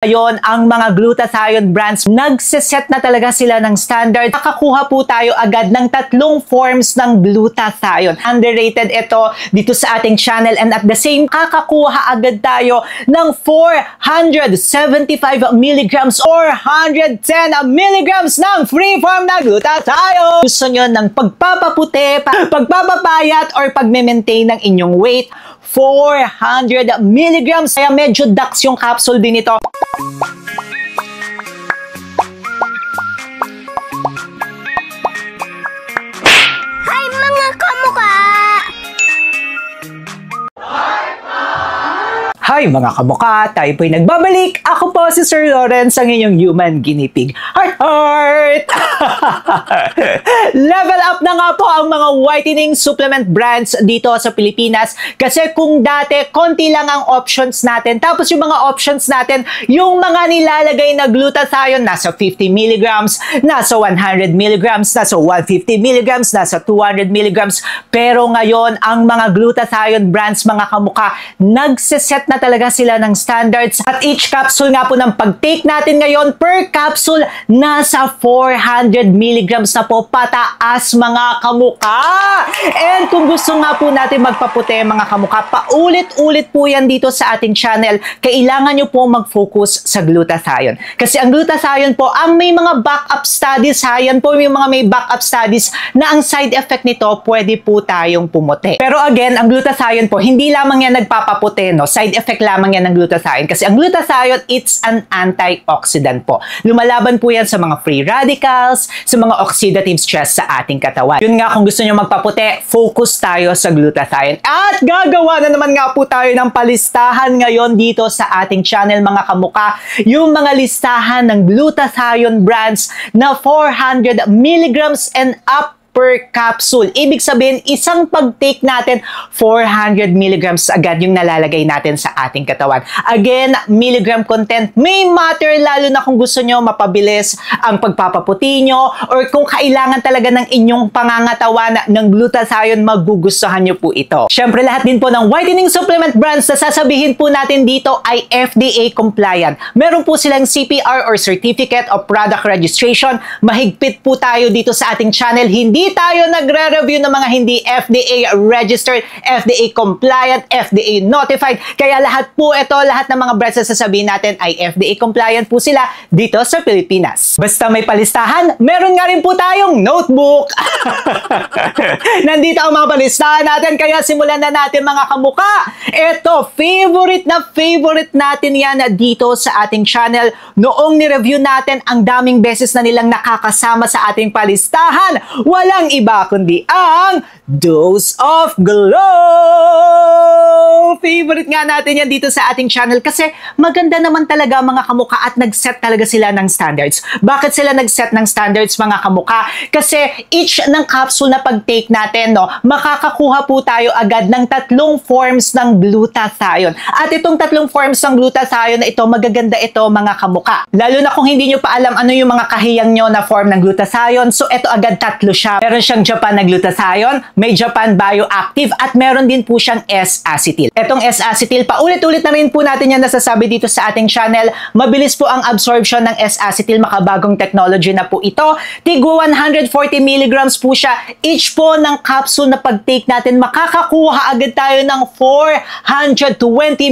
Ngayon, ang mga glutathione brands, nagsiset na talaga sila ng standard. Nakakuha po tayo agad ng 3 forms ng glutathione. Underrated ito dito sa ating channel, and at the same, kakakuha agad tayo ng 475 milligrams or 110 milligrams ng free form na glutathione. Gusto nyo ng pagpapaputi, pagpapapayat, or pagme-maintain ng inyong weight, 400 milligrams. Kaya medyo dax yung capsule din ito. Hi mga kamukha! Hi mga kamukha! Tayo po'y nagbabalik. Ako po si Sir Lawrence, ang inyong human guinea pig. Heart! Level up na nga po ang mga whitening supplement brands dito sa Pilipinas. Kasi kung dati, konti lang ang options natin. Tapos yung mga options natin, yung mga nilalagay na glutathione, nasa 50 milligrams, nasa 100 milligrams, nasa 150 milligrams, nasa 200 milligrams. Pero ngayon, ang mga glutathione brands, mga kamukha, nagsiset na talaga sila ng standards. At each capsule nga po ng pag-take natin ngayon, per capsule, nasa 400 milligrams na po pataas, mga kamukha. And kung gusto nga po natin magpaputi, mga kamukha, paulit-ulit po yan dito sa ating channel, kailangan nyo po mag-focus sa glutathione. Kasi ang glutathione po, ang may mga backup studies, yan po yung mga may backup studies na ang side effect nito, pwede po tayong pumuti. Pero again, ang glutathione po, hindi lamang yan nagpapaputi, no? Side effect lamang yan ng glutathione. Kasi ang glutathione, it's an antioxidant po. Lumalaban po yan sa mga free radicals, sa mga oxidative stress sa ating katawan. Yun nga, kung gusto nyo magpaputi, focus tayo sa glutathione. At gagawa na naman nga po tayo ng palistahan ngayon dito sa ating channel, mga kamukha. Yung mga listahan ng glutathione brands na 400 milligrams and up per capsule. Ibig sabihin, isang pag-take natin, 400 milligrams agad yung nalalagay natin sa ating katawan. Again, milligram content may matter, lalo na kung gusto nyo mapabilis ang pagpapaputi nyo, or kung kailangan talaga ng inyong pangangatawan ng glutathione, magugustuhan nyo po ito. Syempre, lahat din po ng whitening supplement brands na sasabihin po natin dito ay FDA compliant. Meron po silang CPR or Certificate of Product Registration. Mahigpit po tayo dito sa ating channel. Hindi tayo nagre-review ng mga hindi FDA registered, FDA compliant, FDA notified. Kaya lahat po ito, lahat ng mga brands na sasabihin natin ay FDA compliant po sila dito sa Pilipinas. Basta may palistahan, meron nga rin po tayong notebook. Nandito ang mga palistahan natin, kaya simulan na natin, mga kamukha. Ito, favorite natin yan dito sa ating channel. Noong ni-review natin, ang daming beses na nilang nakakasama sa ating palistahan. Walang iba kundi ang Dose of Glow! Favorite nga natin yan dito sa ating channel kasi maganda naman talaga, mga kamukha, at nag-set talaga sila ng standards. Bakit sila nag-set ng standards, mga kamukha? Kasi each ng capsule na pag-take natin, no, makakakuha po tayo agad ng 3 forms ng glutathione. At itong 3 forms ng glutathione na ito, magaganda ito, mga kamukha. Lalo na kung hindi nyo pa alam ano yung mga kahiyang nyo na form ng glutathione, so ito agad 3 siya. Meron siyang Japan na glutathione, may Japan Bioactive, at meron din po siyang S-acetyl. Etong S-acetyl, paulit-ulit na rin po natin yan nasasabi dito sa ating channel. Mabilis po ang absorption ng S-acetyl, makabagong technology na po ito. Tigwa 140 milligrams po siya. Each po ng capsule na pag-take natin, makakakuha agad tayo ng 420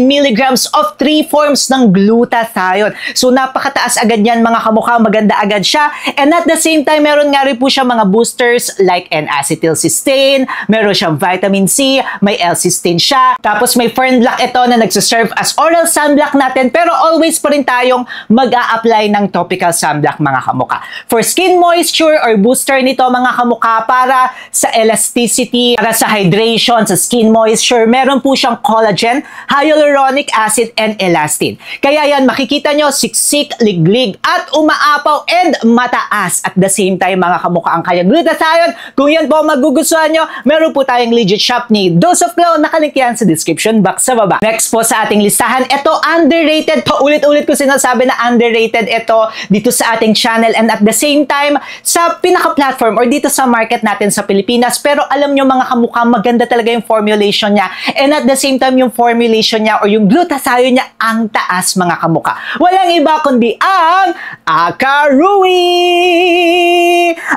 milligrams of 3 forms ng glutathione. So napakataas agad yan, mga kamukha, maganda agad siya. And at the same time, meron nga rin po siya mga boosters like N-acetylcysteine, meron siyang vitamin C, may L-cysteine siya. Tapos may Fernblock ito na nagsiserve as oral sunblock natin, pero always pa rin tayong mag-a-apply ng topical sunblock, mga kamukha. For skin moisture or booster nito, mga kamukha, para sa elasticity, para sa hydration, sa skin moisture, meron po siyang collagen, hyaluronic acid, and elastin. Kaya yan, makikita nyo, siksik, liglig, at umaapaw, and mataas. At the same time, mga kamukha, ang kanyang glutathione glutathione. Kung yan po magugustuhan nyo, meron po tayong legit shop ni Dose of Glow. Nakalink yan sa description box sa baba. Next po sa ating listahan, ito underrated. Paulit-ulit ko sinasabi na underrated ito dito sa ating channel and at the same time sa pinaka-platform or dito sa market natin sa Pilipinas. Pero alam nyo mga kamukha, maganda talaga yung formulation niya and at the same time yung formulation niya or yung glutathione niya ang taas mga kamukha. Walang iba kundi ang Akarui!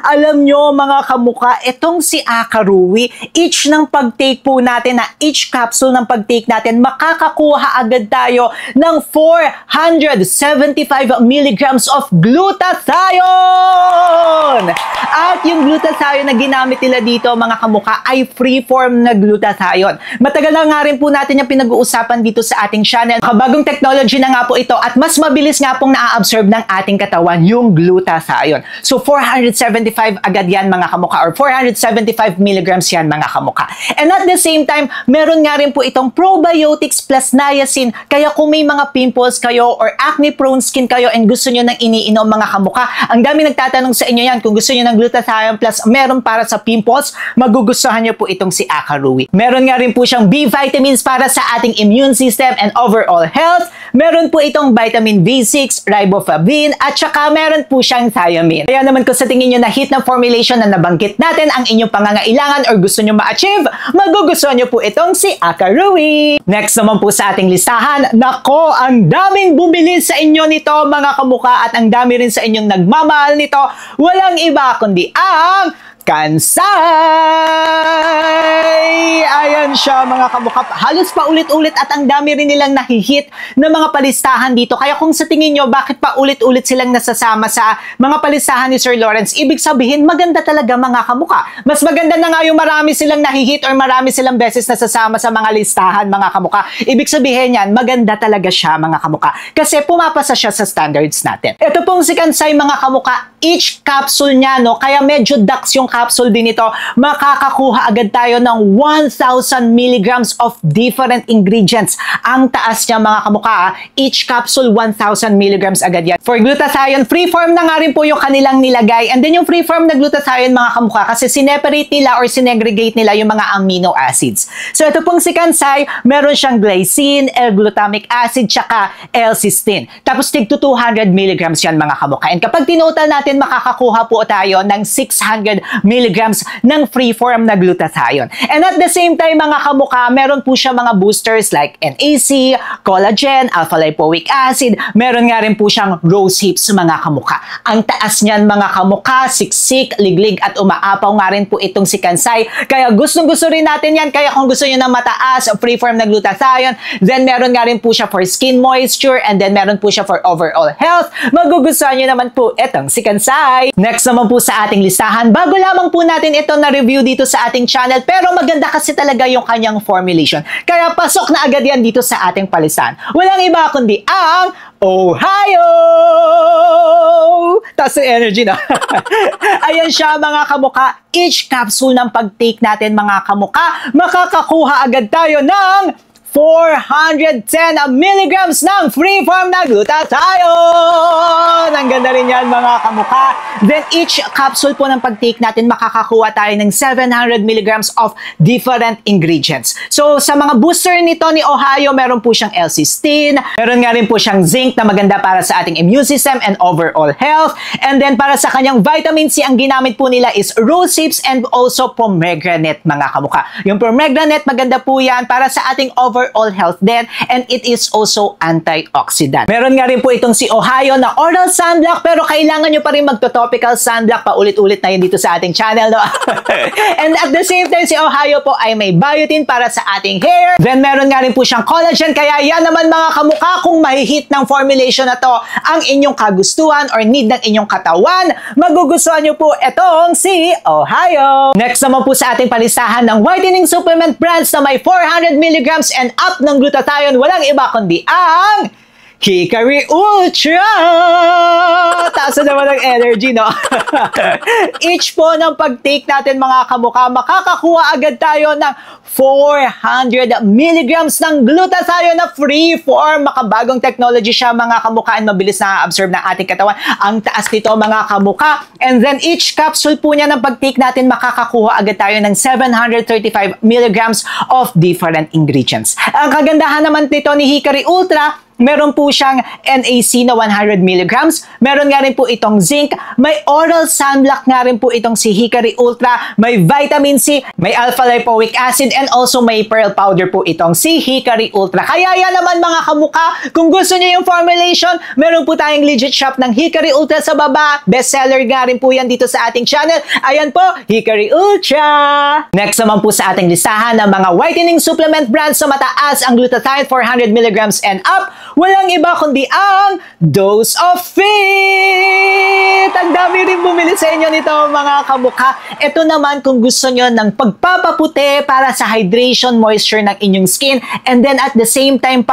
Alam nyo mga kamukha, itong si Akarui, each ng pag-take po natin na each capsule ng pag-take natin, makakakuha agad tayo ng 475 milligrams of glutathione! At yung glutathione na ginamit nila dito mga kamukha ay free-form na glutathione. Matagal na nga rin po natin yung pinag-uusapan dito sa ating channel. Kabagong technology na nga po ito at mas mabilis nga pong na-absorb ng ating katawan yung glutathione. So 475 agad yan mga kamukha or 475 milligrams yan mga kamukha. And at the same time, meron nga rin po itong probiotics plus niacin. Kaya kung may mga pimples kayo or acne-prone skin kayo and gusto nyo ng iniinom mga kamukha, ang dami nagtatanong sa inyo yan kung gusto nyo ng glutathione plus meron para sa pimples, magugustuhan nyo po itong si Akarui. Meron nga rin po siyang B vitamins para sa ating immune system and overall health. Meron po itong vitamin B6, riboflavin, at saka meron po siyang thiamine. Kaya naman kung sa tingin nyo na hit ng formulation na nabanggit natin ang inyong pangangailangan or gusto nyo ma-achieve, magugustuhan nyo po itong si Akarui. Next naman po sa ating listahan, nako, ang daming bumili sa inyo nito mga kamukha at ang dami rin sa inyong nagmamahal nito. Walang iba kundi ang Kansai! Ayan siya mga kamukha. Halos pa ulit-ulit at ang dami rin nilang nahihit na mga palistahan dito. Kaya kung sa tingin nyo, bakit pa ulit-ulit silang nasasama sa mga palistahan ni Sir Lawrence, ibig sabihin, maganda talaga mga kamukha. Mas maganda na nga yung marami silang nahihit or marami silang beses nasasama sa mga listahan mga kamukha. Ibig sabihin yan, maganda talaga siya mga kamukha. Kasi pumapasa siya sa standards natin. Ito pong si Kansai mga kamukha, each capsule niya, no, kaya medyo ducks yung capsule din ito, makakakuha agad tayo ng 1,000 milligrams of different ingredients. Ang taas niya mga kamukha, each capsule 1,000 milligrams agad yan. For glutathione, free-form na nga rin po yung kanilang nilagay. And then yung free-form na glutathione mga kamukha, kasi sineparate nila or sinegregate nila yung mga amino acids. So ito pong si Kansai, meron siyang glycine, L-glutamic acid, tsaka L-cysteine. Tapos tig to 200 milligrams yan mga kamukha. And kapag tinotal natin, makakakuha po tayo ng 600 milligrams ng free-form na glutathione. And at the same time, mga kamukha, meron po siya mga boosters like NAC, collagen, alpha-lipoic acid. Meron nga rin po siyang rose hips, mga kamukha. Ang taas niyan, mga kamukha, siksik, liglig, at umaapaw nga rin po itong si Kansai. Kaya gustong-gusto rin natin yan. Kaya kung gusto niyo ng mataas, free-form na glutathione, then meron nga rin po siya for skin moisture, and then meron po siya for overall health. Magugustuhan niyo naman po itong si Kansai. Next naman po sa ating listahan, bago lamang po natin ito na review dito sa ating channel, pero maganda kasi talaga yung kanyang formulation. Kaya pasok na agad yan dito sa ating palistahan. Walang iba kundi ang Ohio! Taas yung energy na. Ayan siya mga kamukha. Each capsule ng pag-take natin mga kamukha, makakakuha agad tayo ng 410 milligrams ng free-form na glutathione! Ang ganda rin yan mga kamukha. Then each capsule po ng pag-take natin, makakakuha tayo ng 700 milligrams of different ingredients. So sa mga booster nito ni Ohio, meron po siyang L-cysteine, meron nga rin po siyang zinc na maganda para sa ating immune system and overall health. And then para sa kanyang vitamin C, ang ginamit po nila is rose hips and also pomegranate mga kamukha. Yung pomegranate, maganda po yan para sa ating overall health din, and it is also antioxidant. Meron nga rin po itong si Ohio na oral sunblock, pero kailangan nyo pa rin magto-topical sunblock, paulit-ulit na yun dito sa ating channel, no? And at the same time, si Ohio po ay may biotin para sa ating hair. Then meron nga rin po siyang collagen, kaya yan naman mga kamukha, kung mahihit ng formulation na to ang inyong kagustuhan or need ng inyong katawan, magugustuhan nyo po itong si Ohio. Next naman po sa ating palistahan ng whitening supplement brands na may 400 milligrams and up ng glutathione, walang iba kundi ang Hikari Ultra! Taas na naman ang energy, no? Each po ng pag-take natin mga kamukha, makakakuha agad tayo ng 400 milligrams ng glutathione na free form. Makabagong technology siya mga kamukha and mabilis na absorb ng ating katawan. Ang taas nito mga kamukha. And then each capsule po niya ng pag-take natin, makakakuha agad tayo ng 735 milligrams of different ingredients. Ang kagandahan naman nito ni Hikari Ultra, meron po siyang NAC na 100 milligrams. Meron nga rin po itong zinc. May oral sunblock nga rin po itong si Hikari Ultra. May vitamin C, may alpha-lipoic acid, and also may pearl powder po itong si Hikari Ultra. Kaya yan naman mga kamukha, kung gusto niyo yung formulation, meron po tayong legit shop ng Hikari Ultra sa baba. Bestseller nga rin po yan dito sa ating channel. Ayan po, Hikari Ultra! Next naman po sa ating listahan ng mga whitening supplement brands sa mataas ang glutathione 400 milligrams and up. Walang iba kundi ang Dose of Fit! Ang dami rin bumili sa inyo nito mga kamukha. Ito naman kung gusto nyo ng pagpapaputi para sa hydration, moisture ng inyong skin, and then at the same time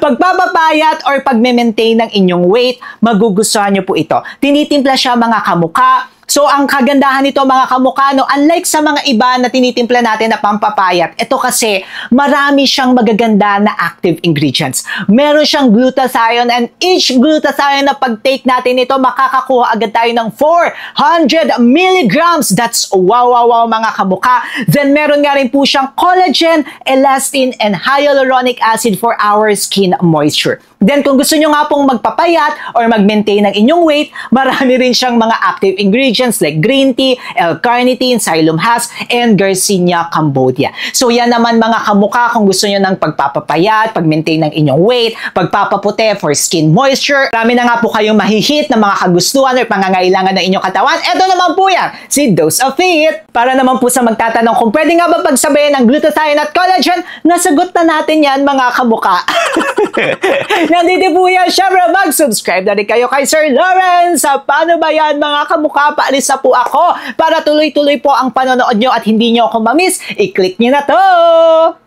pagpapapayat or pagme-maintain ng inyong weight, magugustuhan nyo po ito. Tinitimpla siya mga kamukha. So, ang kagandahan nito mga kamukha, no, unlike sa mga iba na tinitimpla natin na pampapayat, ito kasi marami siyang magaganda na active ingredients. Meron siyang glutathione, and each glutathione na pag-take natin ito, makakakuha agad tayo ng 400 milligrams. That's wow mga kamukha. Then, meron nga rin po siyang collagen, elastin, and hyaluronic acid for our skin moisture. Then, kung gusto nyo nga pong magpapayat or mag-maintain ng inyong weight, marami rin siyang mga active ingredients like green tea, L-carnitine, Xylem Has, and Garcinia Cambodia. So, yan naman mga kamukha kung gusto nyo ng pagpapapayat, pag-maintain ng inyong weight, pagpapaputi for skin moisture. Marami na nga po kayong mahihit na mga kagustuhan or pangangailangan ng inyong katawan. Ito naman po yan, si Dose of Fit. Para naman po sa magtatanong kung pwede nga ba pagsabayan ng glutathione at collagen, nasagot na natin yan mga kamukha. Nandito po yan. Syempre, mag-subscribe na rin kayo kay Sir Lawrence. Paano ba yan mga kamukha? Paalis na po ako para tuloy-tuloy po ang panonood nyo at hindi nyo ako mamiss. I-click nyo na to!